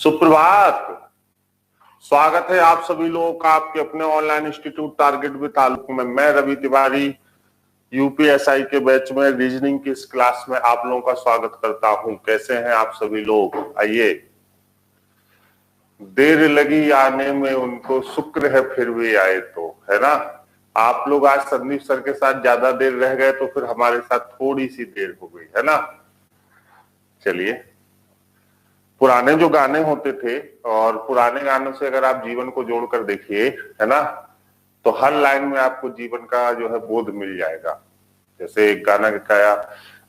सुप्रभात। स्वागत है आप सभी लोगों का आपके अपने online institute target with taluk में। मैं रवि तिवारी यूपीएसआई के बैच में रीजनिंग की इस क्लास में आप लोगों का स्वागत करता हूं। कैसे हैं आप सभी लोग? आइए। देर लगी आने में उनको, शुक्र है फिर भी आए तो, है ना। आप लोग आज संदीप सर के साथ ज्यादा देर रह गए तो फिर हमारे साथ थोड़ी सी देर हो गई, है ना। चलिए, पुराने जो गाने होते थे और पुराने गानों से अगर आप जीवन को जोड़कर देखिए, है ना, तो हर लाइन में आपको जीवन का जो है बोध मिल जाएगा। जैसे एक गाना गाया,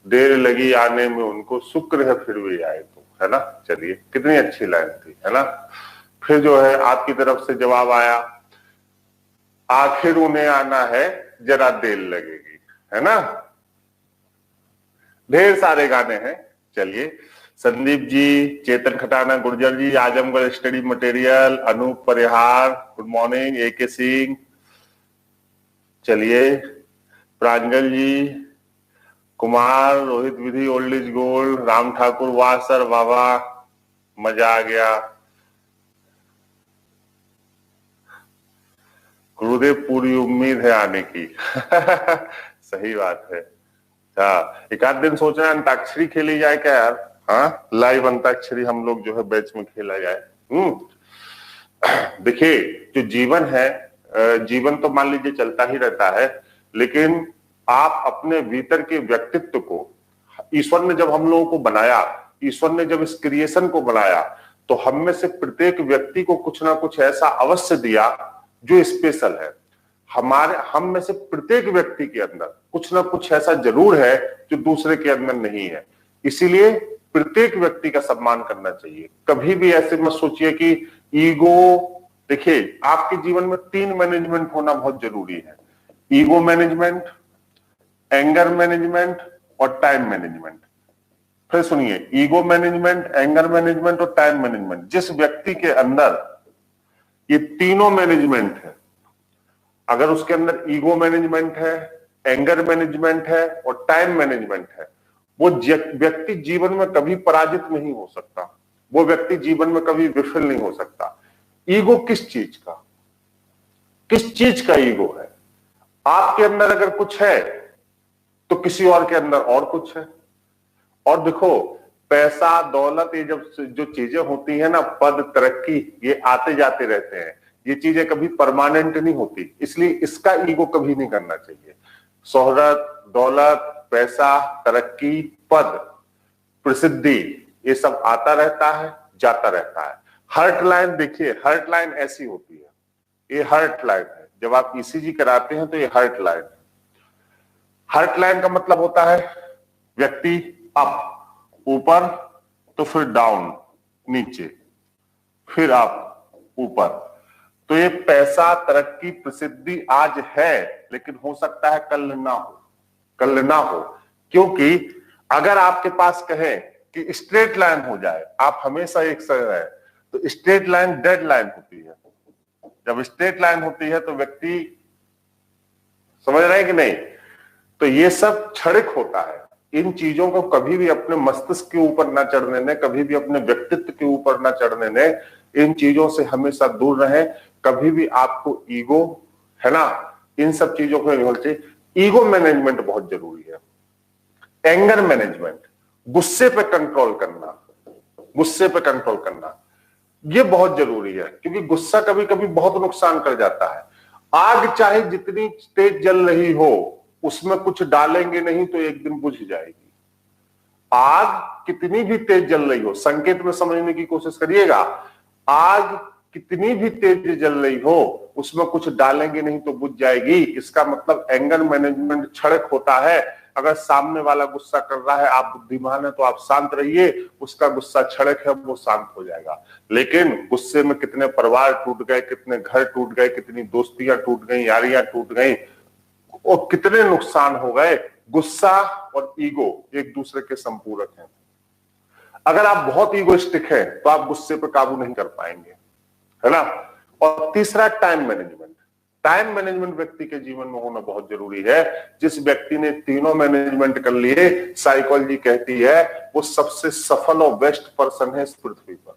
देर लगी आने में उनको, शुक्र है फिर भी आए तो, है ना। चलिए, कितनी अच्छी लाइन थी, है ना। फिर जो है आपकी तरफ से जवाब आया, आखिर उन्हें आना है जरा देर लगेगी, है ना। ढेर सारे गाने हैं। चलिए, Sandeep ji, Chetan Khatana Gurjar ji, Azamgarh study material, Anoop Parihar, good morning, AK Singh. चलिए, Pranjal ji, Kumar, Rohit Vidhi, old is gold, Ram Thakur, वाह सर, वाह वाह, मजा आ गया। गुरुदेव, पूरी उम्मीद है आने की। सही बात है। हाँ, एक आध दिन सोच रहे हैं अंताक्षरी खेली जाए क्या यार। हाँ, लाइव अंताक्षरी हम लोग जो है बैच में खेला जाए। देखिए, जो जीवन है, जीवन तो मान लीजिए चलता ही रहता है, लेकिन आप अपने भीतर के व्यक्तित्व को, ईश्वर ने जब हम लोगों को बनाया, ईश्वर ने जब इस क्रिएशन को बनाया, तो हम में से प्रत्येक व्यक्ति को कुछ ना कुछ ऐसा अवश्य दिया जो स्पेशल है। हम में से प्रत्येक व्यक्ति के अंदर कुछ ना कुछ ऐसा जरूर है जो दूसरे के अंदर नहीं है। इसीलिए प्रत्येक व्यक्ति का सम्मान करना चाहिए। कभी भी ऐसे मत सोचिए कि ईगो। देखिए, आपके जीवन में 3 मैनेजमेंट होना बहुत जरूरी है। ईगो मैनेजमेंट, एंगर मैनेजमेंट और टाइम मैनेजमेंट। फिर सुनिए, ईगो मैनेजमेंट, एंगर मैनेजमेंट और टाइम मैनेजमेंट। जिस व्यक्ति के अंदर ये तीनों मैनेजमेंट है, अगर उसके अंदर ईगो मैनेजमेंट है, एंगर मैनेजमेंट है और टाइम मैनेजमेंट है, वो व्यक्ति जीवन में कभी पराजित नहीं हो सकता। वो व्यक्ति जीवन में कभी विफल नहीं हो सकता। ईगो किस चीज का, किस चीज का ईगो है? आपके अंदर अगर कुछ है तो किसी और के अंदर और कुछ है। और देखो, पैसा, दौलत, ये जब जो चीजें होती है ना, पद, तरक्की, ये आते जाते रहते हैं। ये चीजें कभी परमानेंट नहीं होती, इसलिए इसका ईगो कभी नहीं करना चाहिए। शोहरत, दौलत, पैसा, तरक्की, पद, प्रसिद्धि, ये सब आता रहता है, जाता रहता है। हर्ट लाइन देखिए, हर्ट लाइन ऐसी होती है, ये हर्ट लाइन है। जब आप ECG कराते हैं तो ये हर्ट लाइन है। हर्ट लाइन का मतलब होता है व्यक्ति अप, ऊपर, तो फिर डाउन, नीचे, फिर अप, ऊपर। तो ये पैसा, तरक्की, प्रसिद्धि आज है, लेकिन हो सकता है कल ना हो, कल ना हो। क्योंकि अगर आपके पास कहें कि स्ट्रेट लाइन हो जाए, आप हमेशा एक सर है, तो स्ट्रेट लाइन डेड लाइन होती है। जब स्ट्रेट लाइन होती है तो व्यक्ति, समझ रहे हैं कि नहीं, तो ये सब क्षणिक होता है। इन चीजों को कभी भी अपने मस्तिष्क के ऊपर ना चढ़ने दें, कभी भी अपने व्यक्तित्व के ऊपर ना चढ़ने दें। इन चीजों से हमेशा दूर रहें। कभी भी आपको ईगो, है ना, इन सब चीजों को नहीं होना चाहिए। ईगो मैनेजमेंट बहुत जरूरी है। एंगर मैनेजमेंट, गुस्से पे कंट्रोल करना, गुस्से पे कंट्रोल करना, ये बहुत जरूरी है। क्योंकि गुस्सा कभी कभी बहुत नुकसान कर जाता है। आग चाहे जितनी तेज जल रही हो, उसमें कुछ डालेंगे नहीं तो एक दिन बुझ जाएगी। आग कितनी भी तेज जल रही हो, संकेत में समझने की कोशिश करिएगा। आग कितनी भी तेज जल रही हो, उसमें कुछ डालेंगे नहीं तो बुझ जाएगी। इसका मतलब एंगर मैनेजमेंट क्षणिक होता है। अगर सामने वाला गुस्सा कर रहा है, आप बुद्धिमान है तो आप शांत रहिए, उसका गुस्सा क्षणिक है, वो शांत हो जाएगा। लेकिन गुस्से में कितने परिवार टूट गए, कितने घर टूट गए, कितनी दोस्तियां टूट गई, यारियां टूट गई और कितने नुकसान हो गए। गुस्सा और ईगो एक दूसरे के संपूरक हैं। अगर आप बहुत ईगोइस्टिक हैं तो आप गुस्से पर काबू नहीं कर पाएंगे, है ना। और तीसरा, टाइम मैनेजमेंट। टाइम मैनेजमेंट व्यक्ति के जीवन में होना बहुत जरूरी है। जिस व्यक्ति ने तीनों मैनेजमेंट कर लिए, साइकोलॉजी कहती है वो सबसे सफल और बेस्ट पर्सन है इस पृथ्वी पर।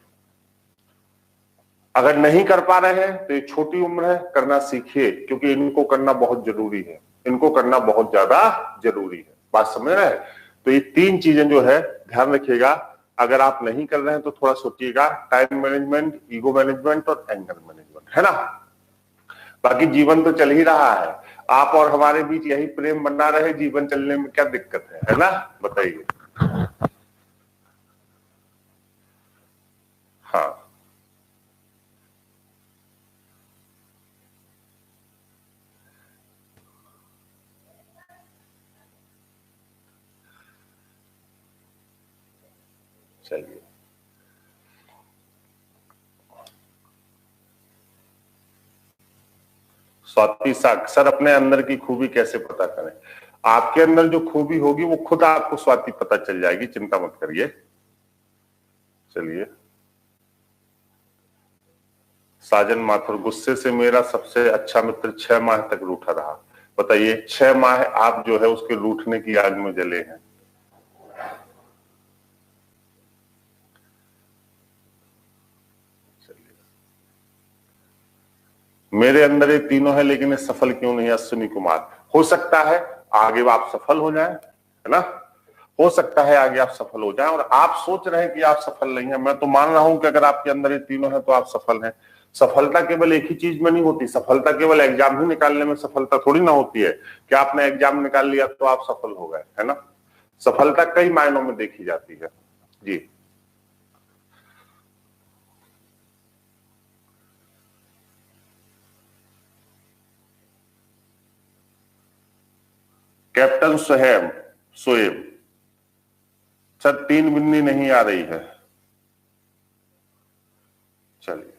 अगर नहीं कर पा रहे हैं तो ये छोटी उम्र है, करना सीखिए, क्योंकि इनको करना बहुत जरूरी है, इनको करना बहुत ज्यादा जरूरी है। बात समझ रहे हैं? तो ये 3 चीजें जो है ध्यान रखिएगा। अगर आप नहीं कर रहे हैं तो थोड़ा सोचिएगा, टाइम मैनेजमेंट, ईगो मैनेजमेंट और एंगर मैनेजमेंट, है ना। बाकी जीवन तो चल ही रहा है, आप और हमारे बीच यही प्रेम बना रहे, जीवन चलने में क्या दिक्कत है ना, बताइए। हाँ, चलिए। स्वाति साग, सर अपने अंदर की खूबी कैसे पता करें? आपके अंदर जो खूबी होगी वो खुद आपको स्वाति पता चल जाएगी, चिंता मत करिए। चलिए। साजन माथुर, गुस्से से मेरा सबसे अच्छा मित्र 6 माह तक रूठा रहा। बताइए, 6 माह आप जो है उसके रूठने की आग में जले हैं। मेरे अंदर ये तीनों है लेकिन ये सफल क्यों नहीं? अश्विनी कुमार, हो सकता है आगे आप सफल हो जाएं, है ना, हो सकता है आगे आप सफल हो जाएं, और आप सोच रहे हैं कि आप सफल नहीं है। मैं तो मान रहा हूं कि अगर आपके अंदर ये तीनों है तो आप सफल हैं। सफलता केवल एक ही चीज में नहीं होती, सफलता केवल एग्जाम ही निकालने में सफलता थोड़ी ना होती है कि आपने एग्जाम निकाल लिया तो आप सफल हो गए, है ना। सफलता कई मायनों में देखी जाती है। जी। कैप्टन सोहेब, सोएब, सर 3 बिन्नी नहीं आ रही है। चलिए।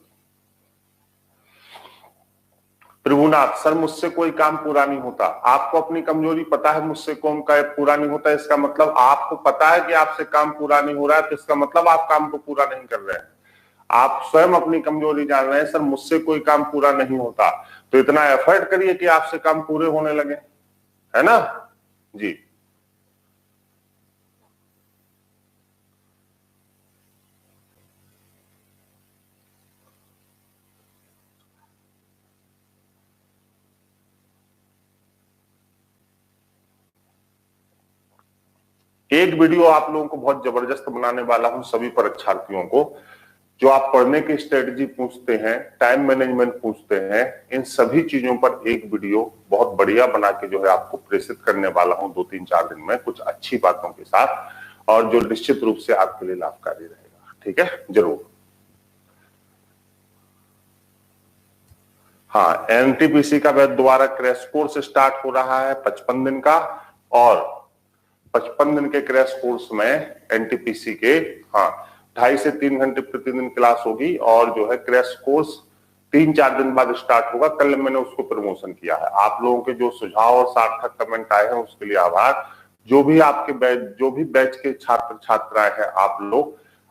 प्रभुनाथ, सर मुझसे कोई काम पूरा नहीं होता। आपको अपनी कमजोरी पता है, मुझसे कौन का पूरा नहीं होता, इसका मतलब आपको पता है कि आपसे काम पूरा नहीं हो रहा है, तो इसका मतलब आप काम को पूरा नहीं कर रहे हैं। आप स्वयं अपनी कमजोरी जान रहे हैं, सर मुझसे कोई काम पूरा नहीं होता, तो इतना एफर्ट करिए कि आपसे काम पूरे होने लगे, है ना। जी। एक वीडियो आप लोगों को बहुत जबरदस्त बनाने वाला हूं सभी परीक्षार्थियों को। जो आप पढ़ने की स्ट्रेटजी पूछते हैं, टाइम मैनेजमेंट पूछते हैं, इन सभी चीजों पर एक वीडियो बहुत बढ़िया बना के जो है आपको प्रेषित करने वाला हूं 2-3-4 दिन में, कुछ अच्छी बातों के साथ, और जो निश्चित रूप से आपके लिए लाभकारी रहेगा। ठीक है, जरूर। हाँ, एनटीपीसी का दोबारा क्रैश कोर्स स्टार्ट हो रहा है 55 दिन का, और 55 दिन के क्रैश कोर्स में एनटीपीसी के, हाँ, 2.5 से 3 घंटे प्रतिदिन क्लास होगी, और जो है क्रैश कोर्स 3-4 दिन बाद स्टार्ट होगा। कल मैंने उसको प्रमोशन किया है। आप लोगों के जो सुझाव और सार्थक कमेंट आए हैं उसके लिए आभार। जो भी आपके बैच, जो भी बैच के छात्र छात्राएं हैं,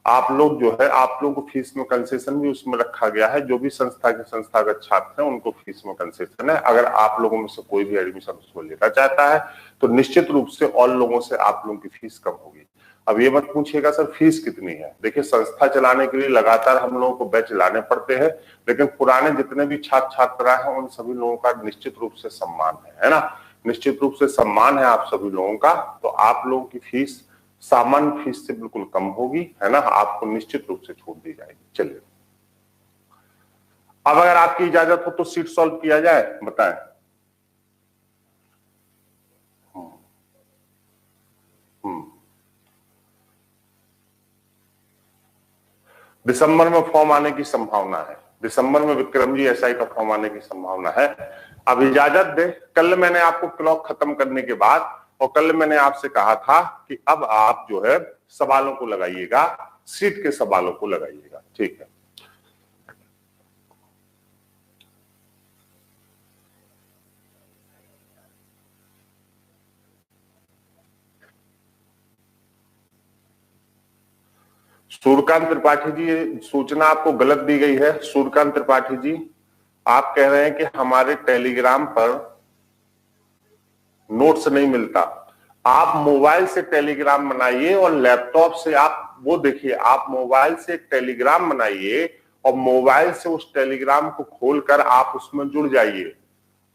आप लोग जो है, आप लोगों को फीस में कंसेशन भी उसमें रखा गया है। जो भी संस्था के संस्थागत छात्र हैं उनको फीस में कंसेशन है। अगर आप लोगों में से कोई भी एडमिशन उसको लेना चाहता है तो निश्चित रूप से और लोगों से आप लोगों की फीस कम होगी। अब ये मत पूछिएगा सर फीस कितनी है। देखिए, संस्था चलाने के लिए लगातार हम लोगों को बैच लाने पड़ते हैं, लेकिन पुराने जितने भी छात्र छात्रा हैं उन सभी लोगों का निश्चित रूप से सम्मान है ना, निश्चित रूप से सम्मान है आप सभी लोगों का। तो आप लोगों की फीस सामान्य फीस से बिल्कुल कम होगी, है ना, आपको निश्चित रूप से छूट दी जाएगी। चलिए, अब अगर आपकी इजाजत हो तो सीट सॉल्व किया जाए, बताएं। दिसंबर में फॉर्म आने की संभावना है। दिसंबर में विक्रम जी एसआई का फॉर्म आने की संभावना है। अब इजाजत दे, कल मैंने आपको क्लॉक खत्म करने के बाद, और कल मैंने आपसे कहा था कि अब आप जो है सवालों को लगाइएगा, सीट के सवालों को लगाइएगा। ठीक है, सूर्यकांत त्रिपाठी जी, ये सूचना आपको गलत दी गई है। सूर्यकांत त्रिपाठी जी, आप कह रहे हैं कि हमारे टेलीग्राम पर नोट्स नहीं मिलता। आप मोबाइल से टेलीग्राम बनाइए और लैपटॉप से आप वो देखिए, आप मोबाइल से एक टेलीग्राम बनाइए और मोबाइल से उस टेलीग्राम को खोलकर आप उसमें जुड़ जाइए।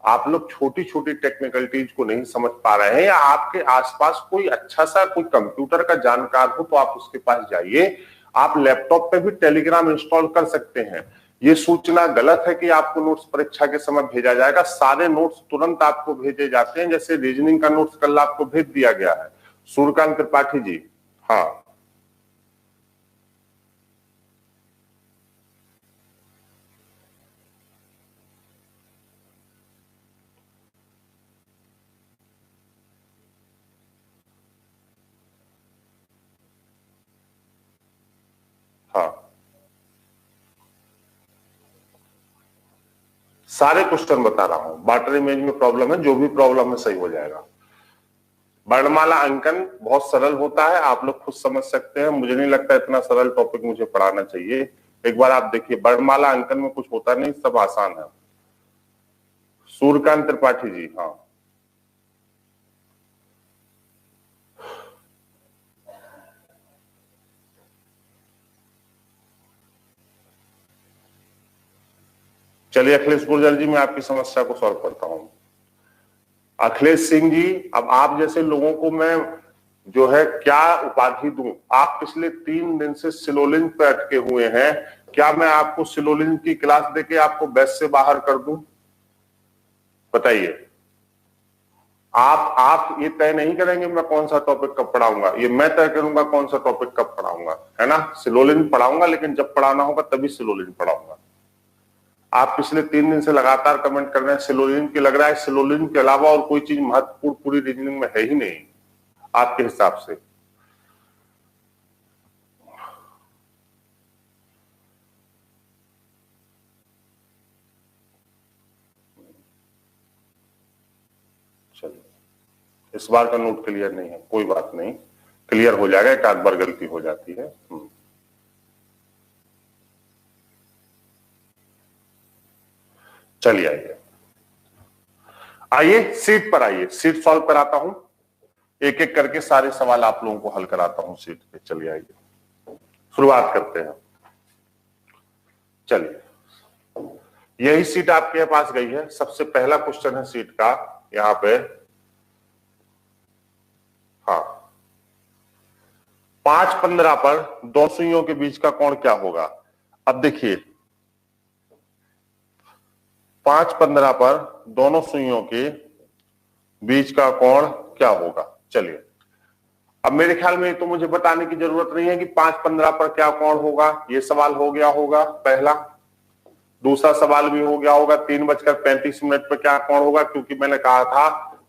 आप लोग छोटी छोटी टेक्निकलिटीज को नहीं समझ पा रहे हैं, या आपके आसपास कोई अच्छा सा कोई कंप्यूटर का जानकार हो तो आप उसके पास जाइए। आप लैपटॉप पे भी टेलीग्राम इंस्टॉल कर सकते हैं। ये सूचना गलत है कि आपको नोट्स परीक्षा के समय भेजा जाएगा। सारे नोट्स तुरंत आपको भेजे जाते हैं। जैसे रीजनिंग का नोट्स कल आपको भेज दिया गया है, सूर्यकांत त्रिपाठी जी। हाँ, हाँ, सारे क्वेश्चन बता रहा हूं। वाटर इमेज में प्रॉब्लम है, जो भी प्रॉब्लम है सही हो जाएगा। वर्णमाला अंकन बहुत सरल होता है, आप लोग खुद समझ सकते हैं। मुझे नहीं लगता इतना सरल टॉपिक मुझे पढ़ाना चाहिए। एक बार आप देखिए, वर्णमाला अंकन में कुछ होता नहीं, सब आसान है। सूर्यकांत त्रिपाठी जी, हाँ, चलिए अखिलेश गुर्जर जी, मैं आपकी समस्या को सॉल्व करता हूं। अखिलेश सिंह जी, अब आप जैसे लोगों को मैं जो है क्या उपाधि दूं? आप पिछले 3 दिन से सिलोलिन पे अटके हुए हैं। क्या मैं आपको सिलोलिन की क्लास देके आपको बैच से बाहर कर दूं? बताइए। आप ये तय नहीं करेंगे मैं कौन सा टॉपिक कब पढ़ाऊंगा, ये मैं तय करूंगा कौन सा टॉपिक कब पढ़ाऊंगा, है ना। सिलोलिन पढ़ाऊंगा, लेकिन जब पढ़ाना होगा तभी सिलोलिन पढ़ाऊंगा। आप पिछले 3 दिन से लगातार कमेंट कर रहे हैं सिलोलिन की, लग रहा है सिलोलिन के अलावा और कोई चीज महत्वपूर्ण पूरी रीजनिंग में है ही नहीं आपके हिसाब से। चलिए, इस बार का नोट क्लियर नहीं है, कोई बात नहीं, क्लियर हो जाएगा, एक आध बार गलती हो जाती है। चलिए आइए, आइए सीट पर आइए, सीट सॉल्व कराता हूं। एक एक करके सारे सवाल आप लोगों को हल कराता हूं सीट पे। चलिए आइए, शुरुआत करते हैं। चलिए, यही सीट आपके पास गई है। सबसे पहला क्वेश्चन है सीट का, यहां पे, हाँ, 5:15 पर दो सुइयों के बीच का कोण क्या होगा? अब देखिए, 5:15 पर दोनों सुइयों के बीच का कोण क्या होगा? चलिए, अब मेरे ख्याल में तो मुझे बताने की जरूरत नहीं है कि 5:15 पर क्या कोण होगा। ये सवाल हो गया होगा पहला। दूसरा सवाल भी हो गया होगा, 3:35 पर क्या कोण होगा, क्योंकि मैंने कहा था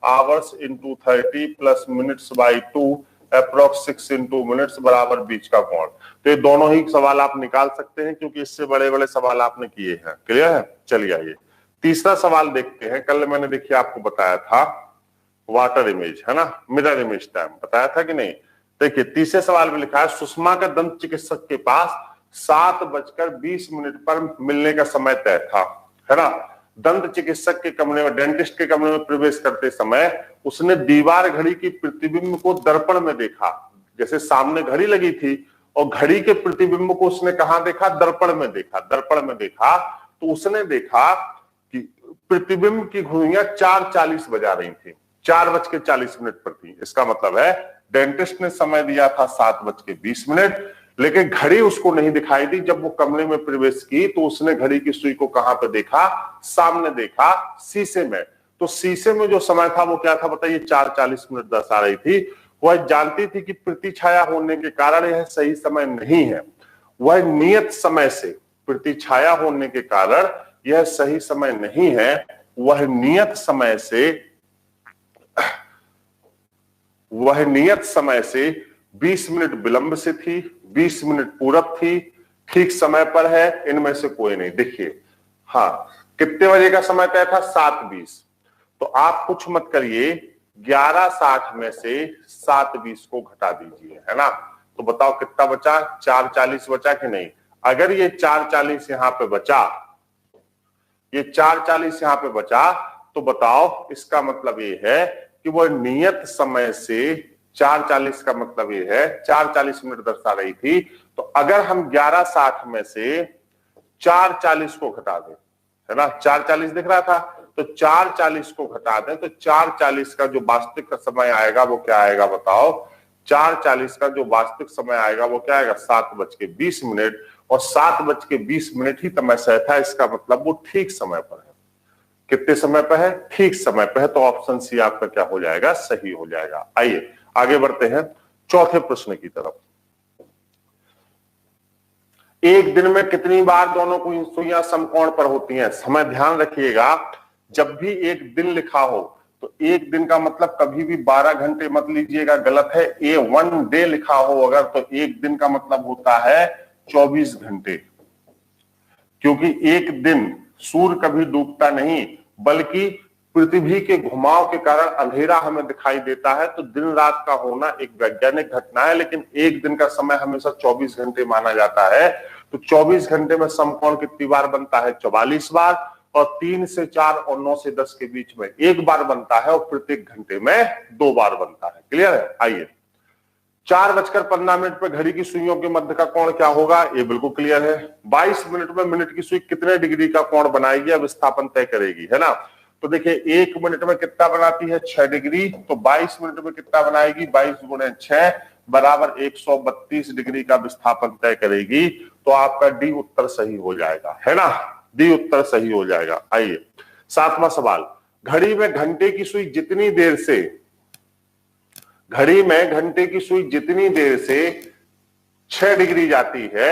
hours into 30 plus minutes by 2 approx 6 into minutes बराबर बीच का कोण। तो ये दोनों ही सवाल आप निकाल सकते हैं, क्योंकि इससे बड़े बड़े सवाल आपने किए हैं। क्लियर है? चलिए आइए तीसरा सवाल देखते हैं। कल मैंने देखिए आपको बताया था वाटर इमेज, है ना, मिरर इमेज टाइम बताया था कि नहीं। देखिए तीसरे सवाल में लिखा है सुषमा का दंत चिकित्सक के पास 7:20 पर मिलने का समय तय था, है ना। दंत चिकित्सक के कमरे में, डेंटिस्ट के कमरे में प्रवेश करते समय उसने दीवार घड़ी की प्रतिबिंब को दर्पण में देखा। जैसे सामने घड़ी लगी थी और घड़ी के प्रतिबिंब को उसने कहां देखा? दर्पण में देखा। दर्पण में देखा तो उसने देखा कि प्रतिबिंब की घुड़ियां 4:40 बजा रही थी, 4:40 पर थी। इसका मतलब है डेंटिस्ट ने समय दिया था 7:20, लेकिन घड़ी उसको नहीं दिखाई दी। जब वो कमरे में प्रवेश की तो उसने घड़ी की सुई को कहां पे देखा? सामने देखा, शीशे में। तो शीशे में जो समय था वो क्या था बताइए? 4:40 दर्शा रही थी। वह जानती थी कि प्रतिछाया होने के कारण यह सही समय नहीं है। वह नियत समय से, प्रतिछाया होने के कारण यह सही समय नहीं है, वह नियत समय से 20 मिनट विलंब से थी, 20 मिनट पूरब थी, ठीक समय पर है, इनमें से कोई नहीं। देखिए, हाँ, कितने बजे का समय तय था? 7:20। तो आप कुछ मत करिए, 11:60 में से 7:20 को घटा दीजिए, है ना। तो बताओ कितना बचा? 4:40 बचा कि नहीं? अगर ये 4:40 यहां पे बचा, ये 4:40 यहां पे बचा, तो बताओ इसका मतलब ये है कि वह नियत समय से 4:40 का मतलब ये है 4:40 मिनट दर्शा रही थी। तो अगर हम 11:60 में से 4:40 को घटा दें, है ना, 4:40 दिख रहा था, तो 4:40 को घटा दें तो 4:40 का जो वास्तविक का समय आएगा वो क्या आएगा बताओ? 4:40 का जो वास्तविक समय आएगा वो क्या आएगा? 7:20। और 7:20 ही समय सही था, इसका मतलब वो ठीक समय पर है। कितने समय पर है? ठीक समय पर है। तो ऑप्शन सी आपका क्या हो जाएगा? सही हो जाएगा। आइए आगे बढ़ते हैं चौथे प्रश्न की तरफ। एक दिन में कितनी बार दोनों की सुइयां समकोण पर होती हैं? समय ध्यान रखिएगा, जब भी एक दिन लिखा हो तो एक दिन का मतलब कभी भी 12 घंटे मत लीजिएगा, गलत है। ए 1 डे लिखा हो अगर तो एक दिन का मतलब होता है 24 घंटे, क्योंकि एक दिन सूर्य कभी डूबता नहीं, बल्कि पृथ्वी के घुमाव के कारण अंधेरा हमें दिखाई देता है। तो दिन रात का होना एक वैज्ञानिक घटना है, लेकिन एक दिन का समय हमेशा 24 घंटे माना जाता है। तो 24 घंटे में समकोण कितनी बार बनता है? 44 बार। और 3 से 4 और 9 से 10 के बीच में 1 बार बनता है, और प्रत्येक घंटे में 2 बार बनता है। क्लियर है? आइए 4:15 पे घड़ी की सुइयों के मध्य का कोण क्या होगा? ये बिल्कुल क्लियर है। 22 मिनट में मिनट की सुई कितने डिग्री का कोण बनाएगी? अब विस्थापन तय करेगी, है ना। तो देखिए 1 मिनट में कितना बनाती है? 6 डिग्री। तो 22 मिनट में कितना बनाएगी? 22 × 6 बराबर 132 डिग्री का विस्थापन तय करेगी। तो आपका डी उत्तर सही हो जाएगा, है ना। डी उत्तर सही हो जाएगा। आइए 7वां सवाल। घड़ी में घंटे की सुई जितनी देर से 6 डिग्री जाती है,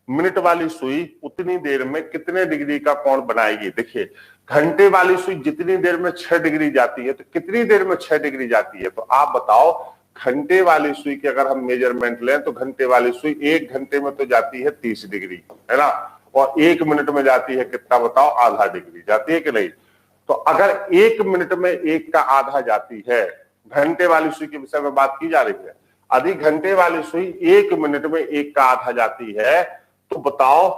मिनट वाली सुई उतनी देर में कितने डिग्री का कोण बनाएगी? देखिए घंटे वाली सुई जितनी देर में 6 डिग्री जाती है, तो कितनी देर में 6 डिग्री जाती है? तो आप बताओ, घंटे वाली सुई की अगर हम मेजरमेंट लें तो घंटे वाली सुई 1 घंटे में तो जाती है 30 डिग्री, है ना, और 1 मिनट में जाती है कितना बताओ? आधा डिग्री जाती है कि नहीं। तो अगर 1 मिनट में 1 का आधा जाती है, घंटे वाली सुई के विषय में बात की जा रही है, यदि घंटे वाली सुई 1 मिनट में 1 का आधा जाती है, तो बताओ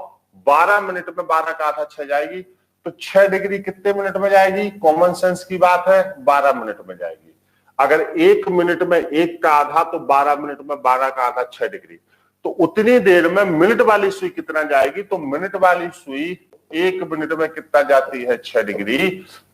12 मिनट में 12 का आधा 6 जाएगी, तो 6 डिग्री कितने मिनट में जाएगी? कॉमन सेंस की बात है, 12 मिनट में जाएगी। अगर 1 मिनट में 1 का आधा, तो 12 मिनट में 12 का आधा 6 डिग्री। तो उतनी देर में मिनट वाली सुई कितना जाएगी? तो मिनट वाली सुई 1 मिनट में कितना जाती है? 6 डिग्री।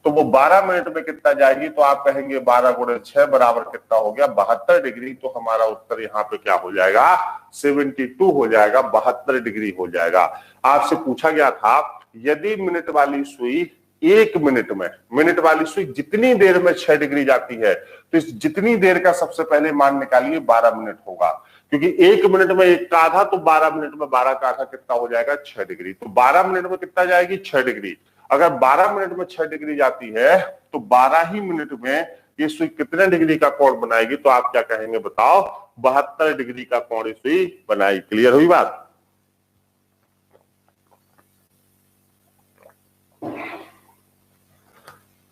तो वो 12 मिनट में कितना जाएगी? तो आप कहेंगे 12 × 6 बराबर कितना हो गया? 72 डिग्री। तो हमारा उत्तर यहाँ पे क्या हो जाएगा? 72 हो जाएगा, 72 डिग्री हो जाएगा। आपसे पूछा गया था यदि मिनट वाली सुई 1 मिनट में, मिनट वाली सुई जितनी देर में 6 डिग्री जाती है, तो इस जितनी देर का सबसे पहले मान निकालिए, 12 मिनट होगा, क्योंकि 1 मिनट में 1 का आधा, तो 12 मिनट में 12 का आधा कितना हो जाएगा? 6 डिग्री। तो 12 मिनट में कितना जाएगी? 6 डिग्री। अगर 12 मिनट में 6 डिग्री जाती है, तो 12 ही मिनट में ये सुई कितने डिग्री का कोण बनाएगी? तो आप क्या कहेंगे बताओ? 72 डिग्री का कोण सुई बनाएगी। क्लियर हुई बात?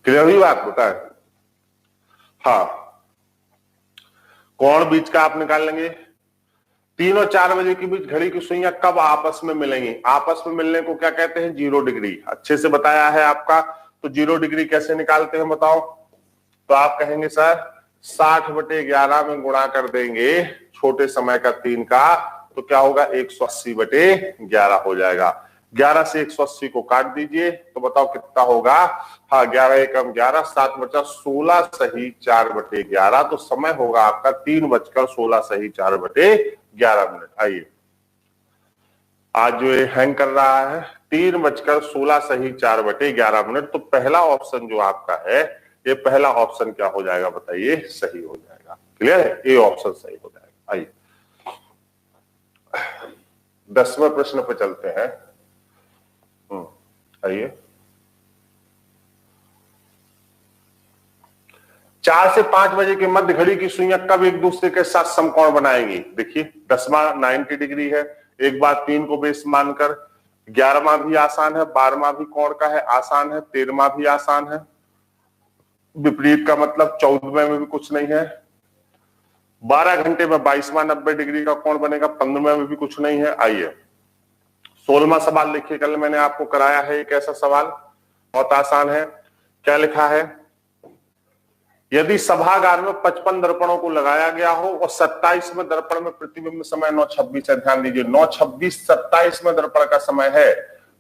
क्लियर हुई बात? बताएं। हाँ, कोण बीच का आप निकाल लेंगे। 3 और 4 बजे के बीच घड़ी की सुइयां कब आपस में मिलेंगी? आपस में मिलने को क्या कहते हैं? 0 डिग्री। अच्छे से बताया है आपका। तो 0 डिग्री कैसे निकालते हैं बताओ? तो आप कहेंगे सर 60/11 में गुणा कर देंगे छोटे समय का 3 का, तो क्या होगा? 180/11 हो जाएगा। 11 से 180 को काट दीजिए, तो बताओ कितना होगा? हाँ, 11 एकम 11, 7 बचा 16 सही 4/11। तो समय होगा आपका 3:16 सही 4/11। आइए, आज जो ये हैंग कर रहा है 3:16 सही 4/11। तो पहला ऑप्शन जो आपका है, ये पहला ऑप्शन क्या हो जाएगा बताइए? सही हो जाएगा। क्लियर है? ये ऑप्शन सही हो जाएगा। आइए 10वें प्रश्न पे चलते हैं। आइए 4 से 5 बजे के मध्य घड़ी की सुइयां कब एक दूसरे के साथ समकोण बनाएंगी? देखिए 10वां 90 डिग्री है, एक बार 3 को बेस मानकर। 11वां भी आसान है, 12वां भी कोण का है, आसान है, 13वां भी आसान है। विपरीत का मतलब 14वें में भी कुछ नहीं है। 12 घंटे में 22वां 90 डिग्री का कोण बनेगा, 15वें में भी कुछ नहीं है। आइए 16वां सवाल देखिए, कल मैंने आपको कराया है एक ऐसा सवाल, बहुत आसान है। क्या लिखा है? यदि सभागार में 55 दर्पणों को लगाया गया हो और 27वें दर्पण में प्रतिबिंब समय 9:26 है। ध्यान दीजिए 9:26 27वें दर्पण का समय है,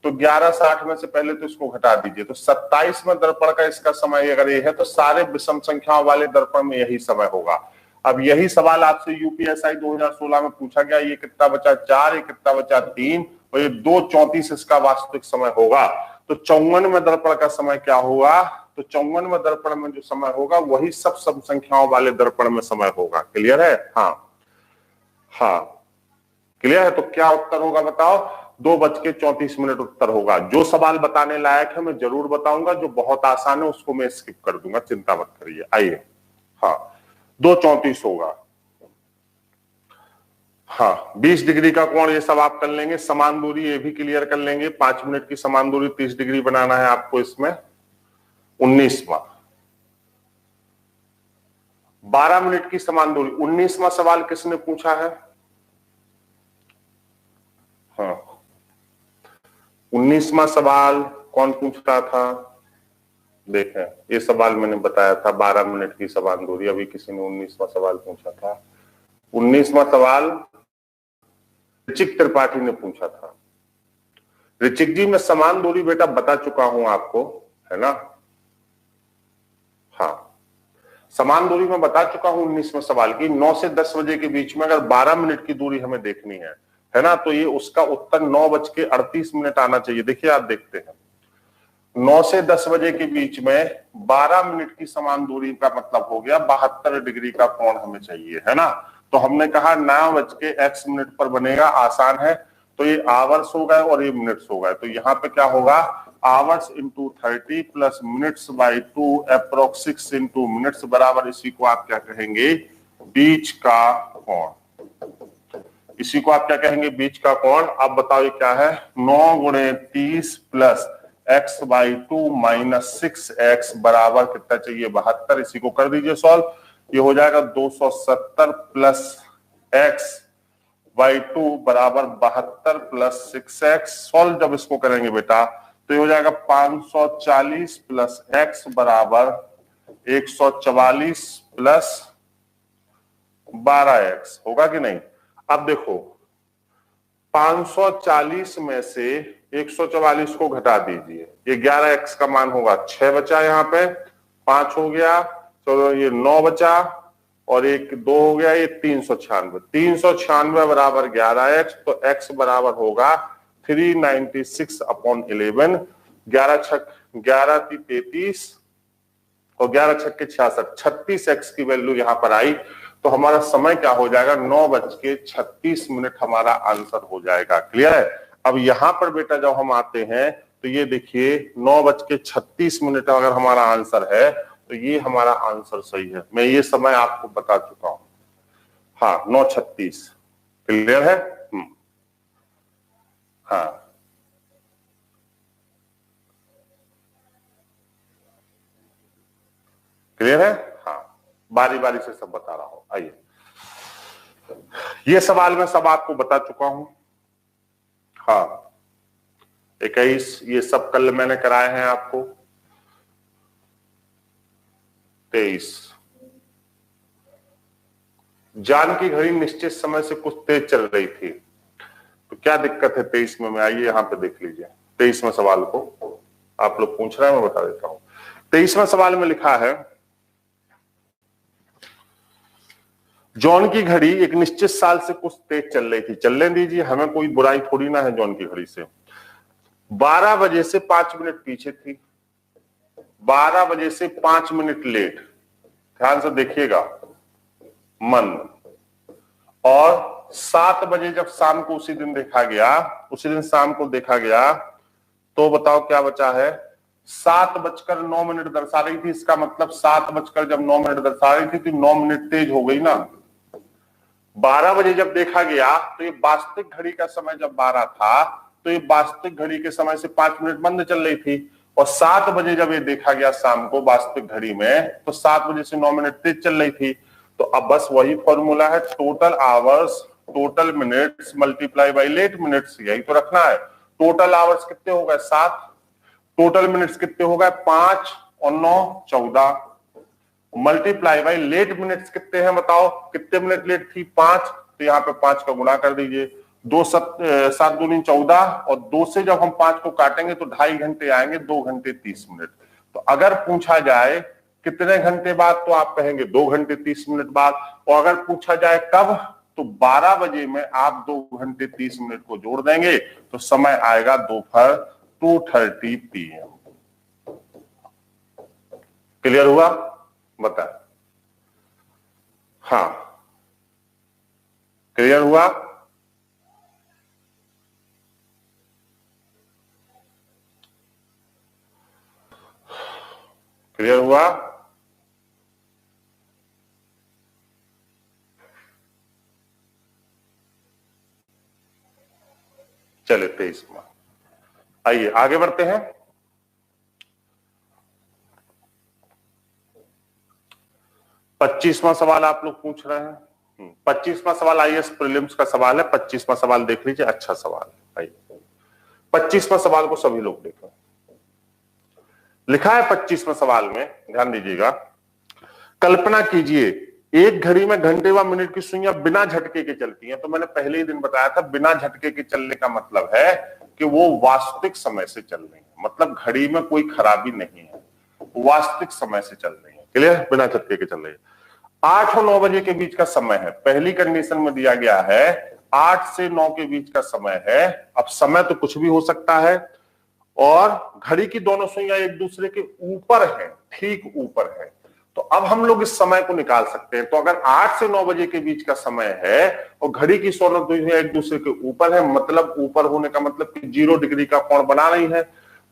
तो 11:60 में से पहले तो इसको घटा दीजिए, तो 27वें दर्पण का इसका समय अगर ये है तो सारे विषम संख्याओं वाले दर्पण में यही समय होगा। अब यही सवाल आपसे यूपीएसआई 2016 में पूछा गया, ये कितना बचा 4, ये कितना बचा 3 और ये 2:34 इसका वास्तविक समय होगा। तो 54वें दर्पण का समय क्या होगा, तो 54वें दर्पण में जो समय होगा वही सब संख्याओं वाले दर्पण में समय होगा। क्लियर है? हाँ क्लियर है। तो क्या उत्तर होगा बताओ? 2:34 उत्तर होगा। जो सवाल बताने लायक है मैं जरूर बताऊंगा, जो बहुत आसान है उसको मैं स्किप कर दूंगा, चिंता मत करिए। आइए, 2:34 होगा। 20 डिग्री का कोण, ये सब आप कर लेंगे। समान दूरी ये भी क्लियर कर लेंगे। 5 मिनट की समान दूरी 30 डिग्री बनाना है आपको इसमें। 19वां 12 मिनट की समान दूरी। 19वां सवाल किसने पूछा है? 19वां सवाल कौन पूछता था? देखें, ये सवाल मैंने बताया था 12 मिनट की समान दूरी। अभी किसी ने 19वां सवाल पूछा था। 19वां सवाल ऋचिक त्रिपाठी ने पूछा था। ऋचिक जी, मैं समान दूरी बेटा बता चुका हूं आपको, है ना? समान दूरी में बता चुका हूं 19वें सवाल की। 9 से 10 बजे के बीच में अगर 12 मिनट की दूरी हमें देखनी है ना, तो ये उसका उत्तर 9:38 आना चाहिए। देखिए, आप देखते हैं 9 से 10 बजे के बीच में 12 मिनट की समान दूरी का मतलब हो गया 72 डिग्री का कोण हमें चाहिए, है ना? तो हमने कहा 9:x पर बनेगा, आसान है। तो ये आवर्स हो गए और ये मिनट्स हो गए। तो यहाँ पे क्या होगा, hours into 30 plus minutes by 2 approx 6 into minutes बराबर, इसी को आप क्या कहेंगे, बीच का कोण। इसी को आप क्या कहेंगे, बीच का कोण। अब बताओ ये क्या है, 9 × 30 प्लस x/2 माइनस 6x बराबर कितना चाहिए, 72। इसी को कर दीजिए सॉल्व। ये हो जाएगा 270 प्लस x/2 बराबर 72 प्लस 6x। सॉल्व जब इसको करेंगे बेटा तो ये हो जाएगा 540 प्लस x बराबर 144 प्लस 12x। होगा कि नहीं? अब देखो 540 में से 144 को घटा दीजिए, ये 11x का मान होगा। 6 बचा, यहाँ पे 5 हो गया, चलो ये 9 बचा और 1 2 हो गया, ये 396। 396 बराबर 11x, तो x बराबर होगा 396/11। 11 थी 33 और 11 छक्के 66, 36x की वैल्यू यहां पर आई। तो हमारा समय क्या हो जाएगा, 9:36 हमारा आंसर हो जाएगा। क्लियर है? अब यहां पर बेटा जब हम आते हैं तो ये देखिए 9:36 अगर हमारा आंसर है तो ये हमारा आंसर सही है। मैं ये समय आपको बता चुका हूं। 9:36। क्लियर है? क्लियर है? बारी बारी से सब बता रहा हूं। आइए, ये सवाल मैं सब आपको बता चुका हूं। 21 ये सब कल मैंने कराए हैं आपको। 23 जान की घड़ी निश्चित समय से कुछ तेज चल रही थी, तो क्या दिक्कत है 23 में? आइए यहां पे देख लीजिए 23वें सवाल को। आप लोग पूछ रहे हैं, मैं बता देता हूं। 23वें सवाल में लिखा है, जॉन की घड़ी एक निश्चित साल से कुछ तेज चल रही थी। चलने दीजिए, हमें कोई बुराई थोड़ी ना है जॉन की घड़ी से। 12 बजे से 5 मिनट पीछे थी, 12 बजे से 5 मिनट लेट। ध्यान से देखिएगा मन। और 7 बजे जब शाम को उसी दिन देखा गया, उसी दिन शाम को देखा गया, तो बताओ क्या बचा है, 7:09 दर्शा रही थी। इसका मतलब 7:09 दर्शा रही थी तो 9 मिनट तेज हो गई ना। 12 बजे जब देखा गया तो ये वास्तविक घड़ी का समय जब 12 था तो ये वास्तविक घड़ी के समय से 5 मिनट मंद चल रही थी। और 7 बजे जब ये देखा गया शाम को वास्तविक घड़ी में, तो 7 बजे से 9 मिनट तेज चल रही थी। तो अब बस वही फॉर्मूला है, total hours total minutes multiply by late minutes, यही तो रखना है। टोटल आवर्स कितने हो गए, 7। टोटल मिनट्स कितने हो गए, 5 और 9 14। मल्टीप्लाई बाई लेट मिनट्स कितने हैं बताओ, कितने मिनट लेट थी, 5। तो यहाँ पे 5 का गुणा कर दीजिए। 7 दूनी 14 और 2 से जब हम 5 को काटेंगे तो 2.5 घंटे आएंगे, 2 घंटे 30 मिनट। तो अगर पूछा जाए कितने घंटे बाद, तो आप कहेंगे 2 घंटे 30 मिनट बाद। और अगर पूछा जाए कब, तो 12 बजे में आप 2 घंटे 30 मिनट को जोड़ देंगे तो समय आएगा दोपहर 2:30 PM। क्लियर हुआ? बता। हाँ, क्लियर हुआ? क्लियर हुआ? चले 23 में आइए आगे बढ़ते हैं। 25वां सवाल आप लोग पूछ रहे हैं। 25वां सवाल आईएएस प्रीलिम्स का सवाल है। 25वां सवाल देख लीजिए, अच्छा सवाल है। आइए 25वां सवाल को सभी लोग देखें। लिखा है 25वां सवाल में, ध्यान दीजिएगा। कल्पना कीजिए एक घड़ी में घंटे व मिनट की सुइयां बिना झटके के चलती हैं। तो मैंने पहले ही दिन बताया था, बिना झटके के चलने का मतलब है कि वो वास्तविक समय से चल रही है, मतलब घड़ी में कोई खराबी नहीं है, वास्तविक समय से चल रही है। क्लियर? बिना झटके के चल रही है। 8 और 9 बजे के बीच का समय है। पहली कंडीशन में दिया गया है 8 से 9 के बीच का समय है। अब समय तो कुछ भी हो सकता है और घड़ी की दोनों सुइयां एक दूसरे के ऊपर हैं, ठीक ऊपर है। तो अब हम लोग इस समय को निकाल सकते हैं। तो अगर 8 से 9 बजे के बीच का समय है और घड़ी की दोनों सुइयां एक दूसरे के ऊपर है, मतलब ऊपर होने का मतलब कि 0 डिग्री का कोण बना रही है।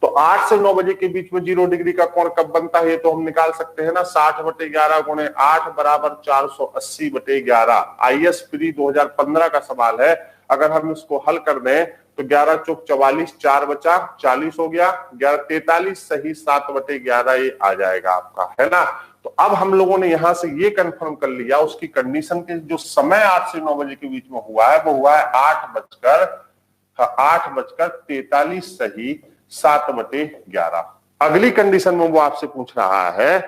तो 8 से 9 बजे के बीच में 0 डिग्री का कोण कब बनता है, तो हम निकाल सकते हैं ना। 60/11 गुणे 8 बराबर 480/11। आईएएस प्री 2015 का सवाल है। अगर हम इसको हल कर दें तो 11 चौक 44, 4 बचा 40 हो गया, 11 43 सही 7/11 ये आ जाएगा आपका, है ना। तो अब हम लोगों ने यहां से ये कंफर्म कर लिया उसकी कंडीशन के जो समय 8 से 9 बजे के बीच में हुआ है वो हुआ है 8:43 सही 7/11। अगली कंडीशन में वो आपसे पूछ रहा है,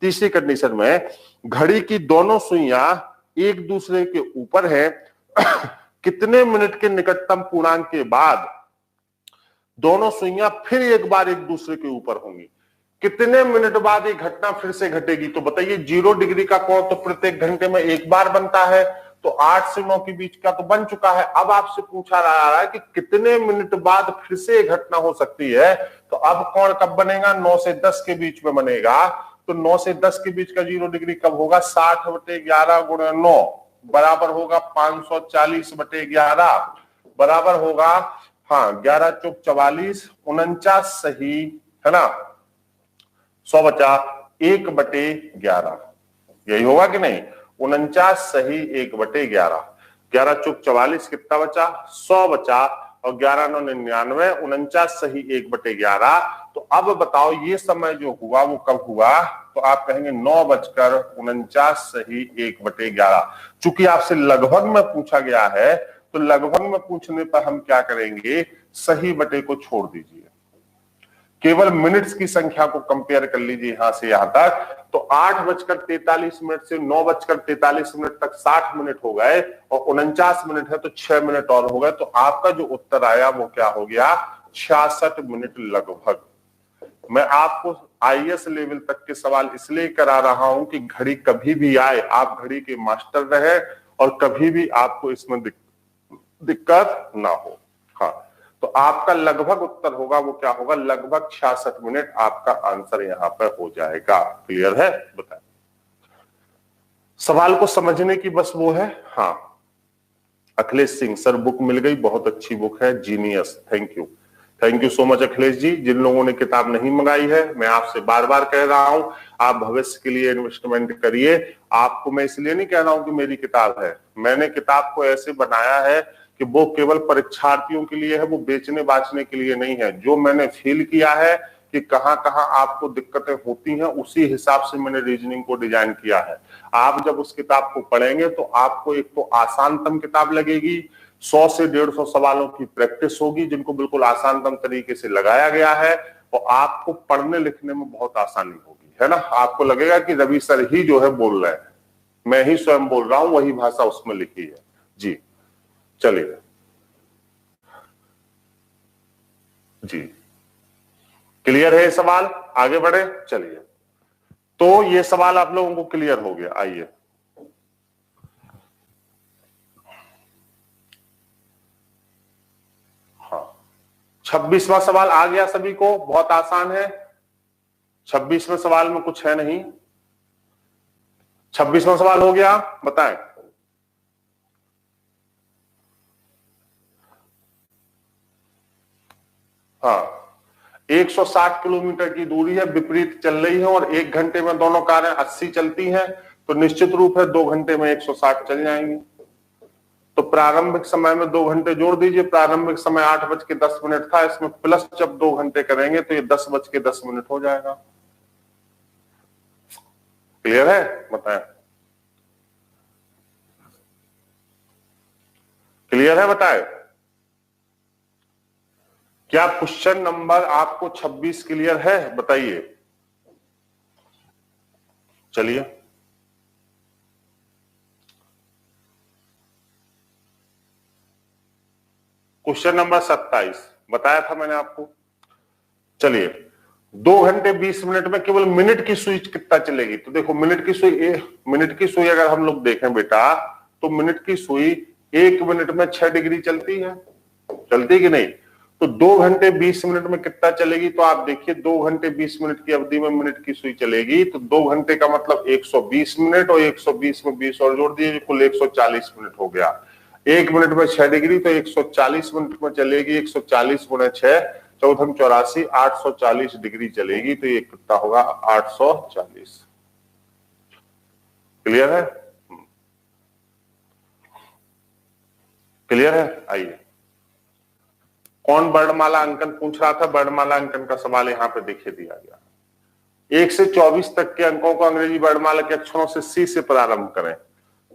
तीसरी कंडीशन में घड़ी की दोनों सुइयां एक दूसरे के ऊपर है। कितने मिनट के निकटतम पूर्णांक के बाद दोनों सुइयां फिर एक बार एक दूसरे के ऊपर होंगी? कितने मिनट बाद ये घटना फिर से घटेगी? तो बताइए 0 डिग्री का कोण तो प्रत्येक घंटे में एक बार बनता है, तो 8 से 9 के बीच का तो बन चुका है। अब आपसे पूछा रहा है कि कितने मिनट बाद फिर से घटना हो सकती है। तो अब कोण कब बनेगा? 9 से 10 के बीच में बनेगा। तो 9 से 10 के बीच का 0 डिग्री कब होगा? 60/11 गुणे 9 बराबर होगा 540/11 बराबर होगा, हाँ 11 चौक 44, 49 सही, है ना। 100 बचा 1/11, यही होगा कि नहीं? 49 सही 1/11। 11 चौक 44 कितना बचा? 100 बचा और 11 9 99, 49 सही 1/11। तो अब बताओ ये समय जो हुआ वो कब हुआ? तो आप कहेंगे 9:49 सही 1/11। चूंकि आपसे लगभग में पूछा गया है तो लगभग में पूछने पर हम क्या करेंगे, सही बटे को छोड़ दीजिए, केवल मिनट्स की संख्या को कंपेयर कर लीजिए यहां से यहां तक। तो 8:43 से 9:43 तक 60 मिनट हो गए और 49 मिनट है तो 6 मिनट और हो गए। तो आपका जो उत्तर आया वो क्या हो गया? 66 मिनट लगभग। मैं आपको आईएएस लेवल तक के सवाल इसलिए करा रहा हूं कि घड़ी कभी भी आए, आप घड़ी के मास्टर रहे और कभी भी आपको इसमें दिक्कत ना हो। हाँ, तो आपका लगभग उत्तर होगा वो क्या होगा? लगभग 66 मिनट आपका आंसर यहां पर हो जाएगा। क्लियर है? बताएं। सवाल को समझने की बस वो है। हाँ, अखिलेश सिंह सर बुक मिल गई, बहुत अच्छी बुक है, genius. Thank you so much Akhilesh ji. जिन लोगों ने किताब नहीं मंगाई है, मैं आपसे बार बार कह रहा हूं आप भविष्य के लिए इन्वेस्टमेंट करिए। आपको मैं इसलिए नहीं कह रहा हूं कि मेरी किताब है, मैंने किताब को ऐसे बनाया है कि वो केवल परीक्षार्थियों के लिए है, वो बेचने बाचने के लिए नहीं है। जो मैंने फील किया है कि कहां कहां आपको दिक्कतें होती हैं, उसी हिसाब से मैंने रीजनिंग को डिजाइन किया है। आप जब उस किताब को पढ़ेंगे तो आपको एक तो आसानतम किताब लगेगी, 100 से 150 सवालों की प्रैक्टिस होगी जिनको बिल्कुल आसानतम तरीके से लगाया गया है, और आपको पढ़ने लिखने में बहुत आसानी होगी, है ना। आपको लगेगा कि रवि सर ही जो है बोल रहे हैं, मैं ही स्वयं बोल रहा हूं, वही भाषा उसमें लिखी है। जी चलिए जी क्लियर है ये सवाल, आगे बढ़े चलिए। तो ये सवाल आप लोगों को क्लियर हो गया, आइए। हाँ 26वां सवाल आ गया सभी को, बहुत आसान है। 26वें सवाल में कुछ है नहीं। 26वां सवाल हो गया, बताएं। हाँ 160 किलोमीटर की दूरी है, विपरीत चल रही है और 1 घंटे में दोनों कारें 80 चलती हैं, तो निश्चित रूप है 2 घंटे में 160 चल जाएंगी। तो प्रारंभिक समय में 2 घंटे जोड़ दीजिए। प्रारंभिक समय 8:10 था, इसमें प्लस जब 2 घंटे करेंगे तो ये 10:10 हो जाएगा। क्लियर है, बताएं। क्लियर है, बताएं। क्या क्वेश्चन नंबर आपको 26 क्लियर है, बताइए। चलिए क्वेश्चन नंबर 27 बताया था मैंने आपको। चलिए 2 घंटे 20 मिनट में केवल मिनट की सुई कितना चलेगी, तो देखो मिनट की सुई अगर हम लोग देखें बेटा, तो मिनट की सुई 1 मिनट में 6 डिग्री चलती है, चलती कि नहीं। तो 2 घंटे 20 मिनट में कितना चलेगी, तो आप देखिए 2 घंटे 20 मिनट की अवधि में मिनट की सुई चलेगी, तो 2 घंटे का मतलब 120 मिनट, और 120 में 20 और जोड़ दिए, कुल 140 मिनट हो गया। 1 मिनट में 6 डिग्री, तो 140 मिनट में चलेगी। 140 गुणे 6 14 84 840 डिग्री चलेगी, तो ये कितना होगा 840। क्लियर है, क्लियर है, आइए। कौन वर्णमाला अंकन पूछ रहा था, वर्णमाला अंकन का सवाल यहाँ पे देखिए दिया गया। 1 से 24 तक के अंकों को अंग्रेजी वर्णमाला के अक्षरों से सी से प्रारंभ करें,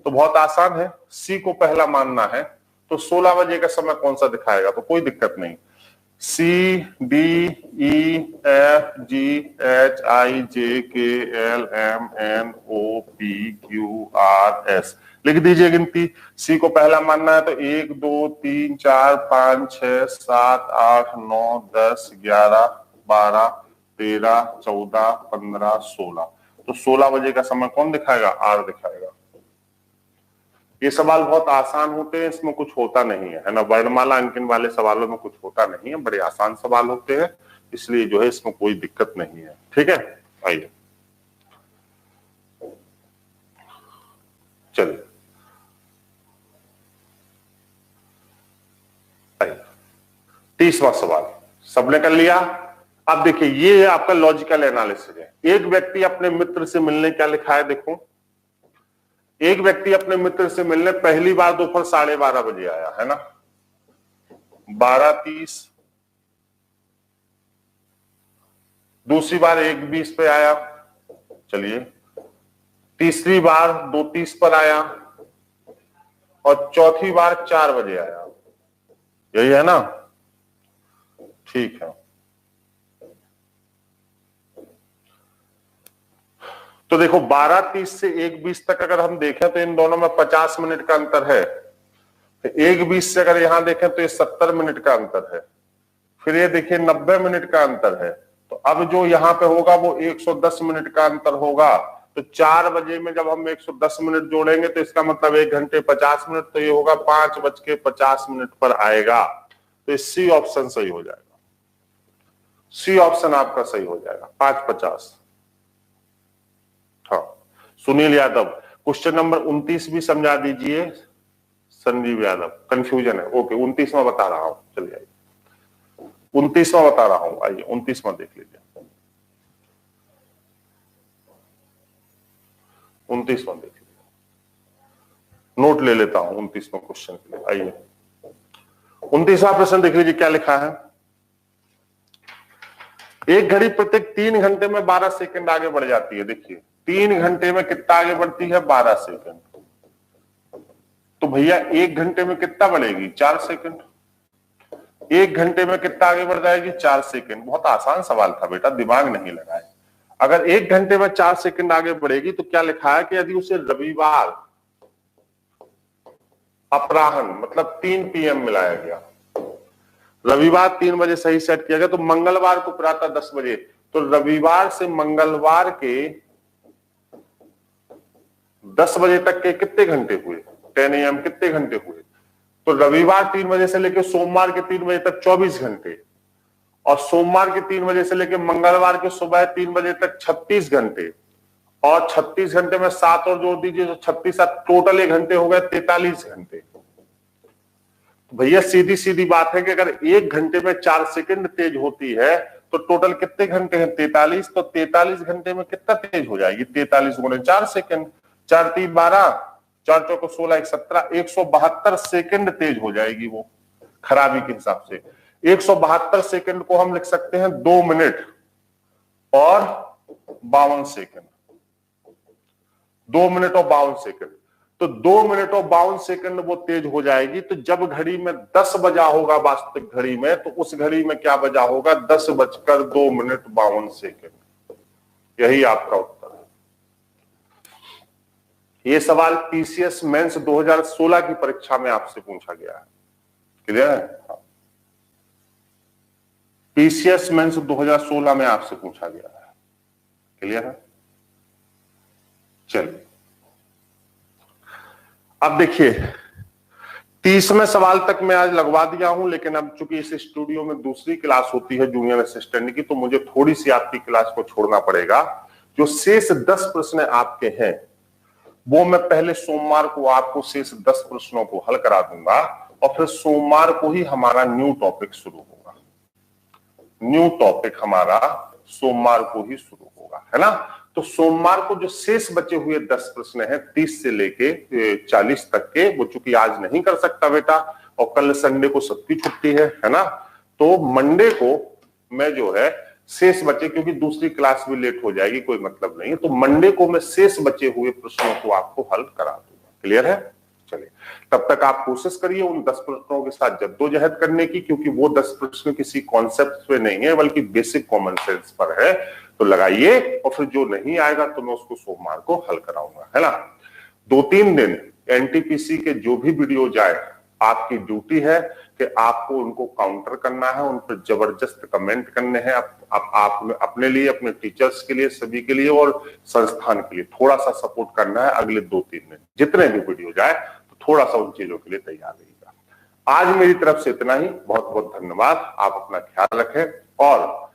तो बहुत आसान है। सी को पहला मानना है, तो 16 बजे का समय कौन सा दिखाएगा, तो कोई दिक्कत नहीं। C D E F G H I J K L M N O P Q R S लिख दीजिए गिनती। सी को पहला मानना है, तो 1 2 3 4 5 6 7 8 9 10 11 12 13 14 15 16, तो 16 बजे का समय कौन दिखाएगा, आर दिखाएगा। ये सवाल बहुत आसान होते हैं, इसमें कुछ होता नहीं है ना। वर्णमाला अंकन वाले सवालों में कुछ होता नहीं है, बड़े आसान सवाल होते हैं, इसलिए जो है इसमें कोई दिक्कत नहीं है। ठीक है, आइए चलिए, आइए 30वां सवाल सबने कर लिया। अब देखिए ये आपका लॉजिकल एनालिसिस है। एक व्यक्ति अपने मित्र से मिलने, क्या लिखा है देखो, एक व्यक्ति अपने मित्र से मिलने पहली बार दोपहर 12:30 बजे आया है ना, 12:30। दूसरी बार 1:20 पे आया, चलिए। तीसरी बार 2:30 पर आया, और चौथी बार 4 बजे आया, यही है ना, ठीक है। तो देखो 12:30 से 1:20 तक अगर हम देखें तो इन दोनों में 50 मिनट का अंतर है। 1:20 से अगर यहां देखें तो ये 70 मिनट का अंतर है। फिर ये देखिए 90 मिनट का अंतर है। तो अब जो यहाँ पे होगा वो 110 मिनट का अंतर होगा। तो 4 बजे में जब हम 110 मिनट जोड़ेंगे तो इसका मतलब 1 घंटे 50 मिनट, तो ये होगा 5:50 पर आएगा। तो ये सी ऑप्शन सही हो जाएगा। सी ऑप्शन आपका सही हो जाएगा, 5:50। हाँ सुनील यादव, क्वेश्चन नंबर 29 भी समझा दीजिए। संजीव यादव, कंफ्यूजन है, ओके 29वां बता रहा हूं, चलिए आइए 29वां बता रहा हूं, आइए 29वां देख लीजिए। 29वां देख लीजिए, नोट ले लेता हूं 29वां क्वेश्चन के लिए। आइए 29वां प्रश्न देख लीजिए, क्या लिखा है। एक घड़ी प्रत्येक 3 घंटे में 12 सेकंड आगे बढ़ जाती है। देखिए 3 घंटे में कितना आगे बढ़ती है, 12 सेकंड। तो भैया 1 घंटे में कितना बढ़ेगी, 4 सेकंड। 1 घंटे में कितना आगे बढ़ जाएगी, 4 सेकंड। बहुत आसान सवाल था बेटा, दिमाग नहीं लगाए। अगर 1 घंटे में 4 सेकंड आगे बढ़ेगी तो क्या लिखा है कि यदि उसे रविवार अपराह्न मतलब 3 PM मिलाया गया, रविवार 3 बजे सही सेट किया गया, तो मंगलवार को प्रातः 10 बजे, तो रविवार से मंगलवार के 10 बजे तक के कितने घंटे हुए? 10 AM कितने घंटे हुए? तो रविवार 3 बजे से लेकर सोमवार के 3 बजे तक 24 घंटे, और सोमवार के 3 बजे से लेकर मंगलवार के सुबह 3 बजे तक 36 घंटे, और 36 घंटे में 7 और जोड़ दीजिए तो 36 टोटल 1 घंटे हो गए 43 घंटे। तो भैया सीधी सीधी बात है कि अगर 1 घंटे में 4 सेकंड तेज होती है तो टोटल कितने घंटे हैं? 43। तो 43 घंटे में कितना तेज हो जाएगी? 43 गुणे 4 सेकंड, 4 3 12, 4 चौको 16, 1 17, 172 सेकंड तेज हो जाएगी वो खराबी के हिसाब से। 172 सेकंड को हम लिख सकते हैं 2 मिनट और 52 सेकंड। 2 मिनट और 52 सेकंड, तो 2 मिनट और 52 सेकंड वो तेज हो जाएगी। तो जब घड़ी में 10 बजा होगा वास्तविक घड़ी में, तो उस घड़ी में क्या बजा होगा? 10:02 यही आपका उत्तर है। ये सवाल पीसीएस मेंस 2016 की परीक्षा में आपसे पूछा गया है। क्लियर है? पीसीएस मेंस 2016 में आपसे पूछा गया है। क्लियर है? चलिए अब देखिए 30वें सवाल तक मैं आज लगवा दिया हूं, लेकिन अब चूंकि इस स्टूडियो में दूसरी क्लास होती है जूनियर असिस्टेंट की, तो मुझे थोड़ी सी आपकी क्लास को छोड़ना पड़ेगा। जो शेष 10 प्रश्न आपके हैं वो मैं पहले सोमवार को आपको शेष 10 प्रश्नों को हल करा दूंगा, और फिर सोमवार को ही हमारा न्यू टॉपिक शुरू होगा। न्यू टॉपिक हमारा सोमवार को ही शुरू होगा, है ना? तो सोमवार को जो शेष बचे हुए 10 प्रश्न हैं 30 से लेके 40 तक के, वो चूंकि आज नहीं कर सकता बेटा, और कल संडे को सबकी छुट्टी है ना? तो मंडे को मैं जो है शेष बचे, क्योंकि दूसरी क्लास भी लेट हो जाएगी, कोई मतलब नहीं है, तो मंडे को मैं शेष बचे हुए प्रश्नों को आपको हल करा दूंगा। क्लियर है? चलिए, तब तक आप कोशिश करिए उन 10 प्रश्नों के साथ जद्दोजहद करने की, क्योंकि वो 10 प्रश्न किसी कॉन्सेप्ट पे नहीं है बल्कि बेसिक कॉमन सेंस पर है। तो लगाइए, और फिर जो नहीं आएगा तो मैं उसको सोमवार को हल कराऊंगा, है ना? 2-3 दिन एनटीपीसी के जो भी वीडियो जाए, आपकी ड्यूटी है कि आपको उनको काउंटर करना है, उन पर जबरदस्त कमेंट करने हैं। आप अपने लिए, अपने टीचर्स के लिए, सभी के लिए और संस्थान के लिए थोड़ा सा सपोर्ट करना है। अगले 2-3 दिन जितने भी वीडियो जाए तो थोड़ा सा उन चीजों के लिए तैयार रहिएगा। आज मेरी तरफ से इतना ही। बहुत बहुत धन्यवाद। आप अपना ख्याल रखें, और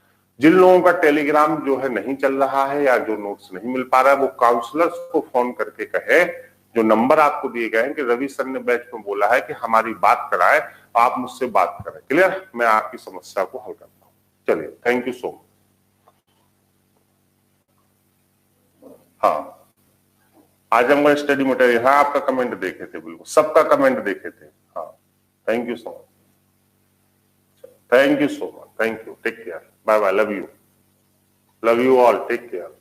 जिन लोगों का टेलीग्राम जो है नहीं चल रहा है या जो नोट्स नहीं मिल पा रहा है, वो काउंसलर्स को फोन करके कहे, जो नंबर आपको दिए गए हैं कि रवि सर ने बैच में बोला है कि हमारी बात कराएं, आप मुझसे बात करें। क्लियर? मैं आपकी समस्या को हल करता हूं। चलिए, थैंक यू सो मच। हाँ, आज हम स्टडी मटेरियल, हाँ आपका कमेंट देखे थे, बिल्कुल सबका कमेंट देखे थे। हाँ, thank you so much, thank you so much, thank you, take care, bye bye, love you all, take care.